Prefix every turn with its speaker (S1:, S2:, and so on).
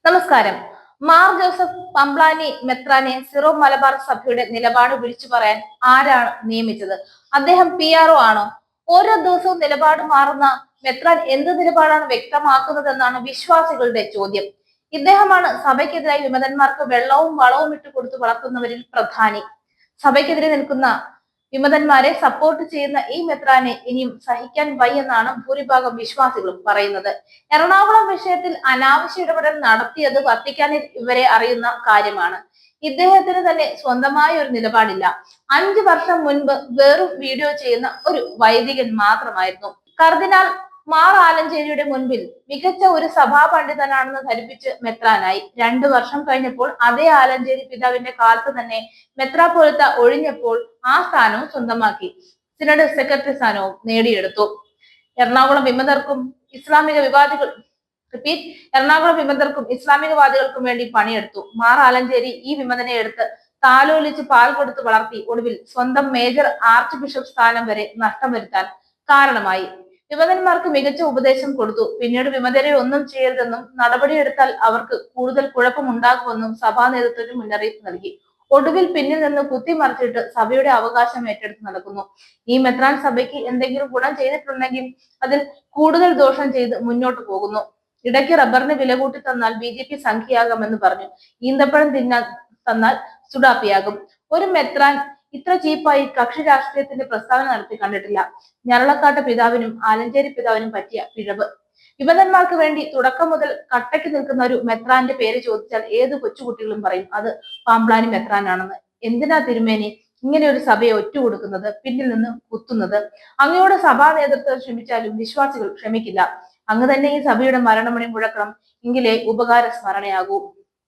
S1: നമസ്കാരം. Mar Joseph Pamplany മെത്രാനെ Syro Malabar സഭയുടെ നിലപാട് വിളിച്ചു പറയാൻ ആരാണ് നിയമിച്ചത്? അദ്ദേഹം PR ആണോ? ഓരോ ദിവസവും നിലപാട് മാറുന്ന മെത്രാൻ എന്ത് നിലപാടാണ് വ്യക്തമാക്കുന്നതെന്നാണ് വിശ്വാസികളുടെ ചോദ്യം. ഇദ്ദേഹമാണ് സഭയ്ക്കെതിരായി വിമതന്മാർക്ക് വെള്ളവും വളവും ഇട്ട് കൊടുത്തു വളർത്തുന്നവരിൽ പ്രധാനി. സഭയ്ക്കെതിരെ നിൽക്കുന്ന വിമതന്മാരെ സപ്പോർട്ട് ചെയ്യുന്ന ഈ മെത്രാനെ ഇനിയും സഹിക്കാൻ വയ്യെന്നാണ് ഭൂരിഭാഗം വിശ്വാസികളും പറയുന്നത്. എറണാകുളം വിഷയത്തിൽ അനാവശ്യ ഇടപെടൽ നടത്തിയത് വത്തിക്കാനിൽ ഇവരെ അറിയുന്ന കാര്യമാണ്. ഇദ്ദേഹത്തിന് തന്നെ സ്വന്തമായ ഒരു നിലപാടില്ല. 5 വർഷം മുൻപ് വെറും വീഡിയോ ചെയ്യുന്ന ഒരു വൈദികൻ മാത്രമായിരുന്നു. കർദിനാൾ മാർ ആലഞ്ചേരിയുടെ മുൻപിൽ മികച്ച ഒരു സഭാ പണ്ഡിതനാണെന്ന് ധരിപ്പിച്ച് മെത്രാനായി. 2 വർഷം കഴിഞ്ഞപ്പോൾ അതേ ആലഞ്ചേരി പിതാവിന്റെ കാലത്ത് തന്നെ മെത്രാപ്പൊലിത്ത ഒഴിഞ്ഞപ്പോൾ ആ സ്ഥാനവും സ്വന്തമാക്കി. സിനഡ് സെക്രട്ടറി സ്ഥാനവും നേടിയെടുത്തു. എറണാകുളം വിമതർക്കും ഇസ്ലാമിക വിവാദികൾ എറണാകുളം വിമതർക്കും ഇസ്ലാമികവാദികൾക്കും വേണ്ടി പണിയെടുത്തു. മാർ ആലഞ്ചേരി ഈ വിമതനെ എടുത്ത് താലോലിച്ച് പാൽ കൊടുത്ത് വളർത്തി ഒടുവിൽ സ്വന്തം മേജർ ആർച്ച് ബിഷപ്പ് സ്ഥാനം വരെ നഷ്ടം വരുത്താൻ കാരണമായി. വിമതന്മാർക്ക് മികച്ച ഉപദേശം കൊടുത്തു. പിന്നീട് വിമതരെ ഒന്നും ചെയ്യരുതെന്നും നടപടിയെടുത്താൽ അവർക്ക് കൂടുതൽ കുഴപ്പമുണ്ടാകുമെന്നും സഭാ നേതൃത്വത്തിന് മുന്നറിയിപ്പ് നൽകി. ഒടുവിൽ പിന്നിൽ നിന്ന് കുത്തിമറിച്ചിട്ട് സഭയുടെ അവകാശം ഏറ്റെടുത്ത് നടക്കുന്നു. ഈ മെത്രാൻ സഭയ്ക്ക് എന്തെങ്കിലും ഗുണം ചെയ്തിട്ടുണ്ടെങ്കിൽ അതിൽ കൂടുതൽ ദോഷം ചെയ്ത് മുന്നോട്ട് പോകുന്നു. ഇടയ്ക്ക് റബ്ബറിന് വില കൂട്ടി തന്നാൽ BJP സംഖ്യയാകാമെന്ന് പറഞ്ഞു. ഈന്തപ്പഴം തിന്നാൻ തന്നാൽ സുഡാപ്പിയാകും. ഒരു മെത്രാൻ ഇത്ര ചീപ്പായി കക്ഷി രാഷ്ട്രീയത്തിന്റെ പ്രസ്താവന നടത്തി കണ്ടിട്ടില്ല. ഞരളക്കാട്ട് പിതാവിനും ആലഞ്ചേരി പിതാവിനും പറ്റിയ പിഴവ്. വിമതന്മാർക്ക് വേണ്ടി തുടക്കം മുതൽ കട്ടയ്ക്ക് നിൽക്കുന്ന ഒരു മെത്രാന്റെ പേര് ചോദിച്ചാൽ ഏത് കൊച്ചുകുട്ടികളും പറയും അത് പാമ്പ്ലാനി മെത്രാനാണെന്ന്. എന്തിനാ തിരുമേനി ഇങ്ങനെ ഒരു സഭയെ ഒറ്റുകൊടുക്കുന്നത്, പിന്നിൽ നിന്ന് കുത്തുന്നത്? അങ്ങയോട് സഭാ നേതൃത്വം ക്ഷമിച്ചാലും വിശ്വാസികൾ ക്ഷമിക്കില്ല. അങ്ങ് തന്നെ ഈ സഭയുടെ മരണമണി മുഴക്കണം, എങ്കിലേ ഉപകാര സ്മരണയാകൂ.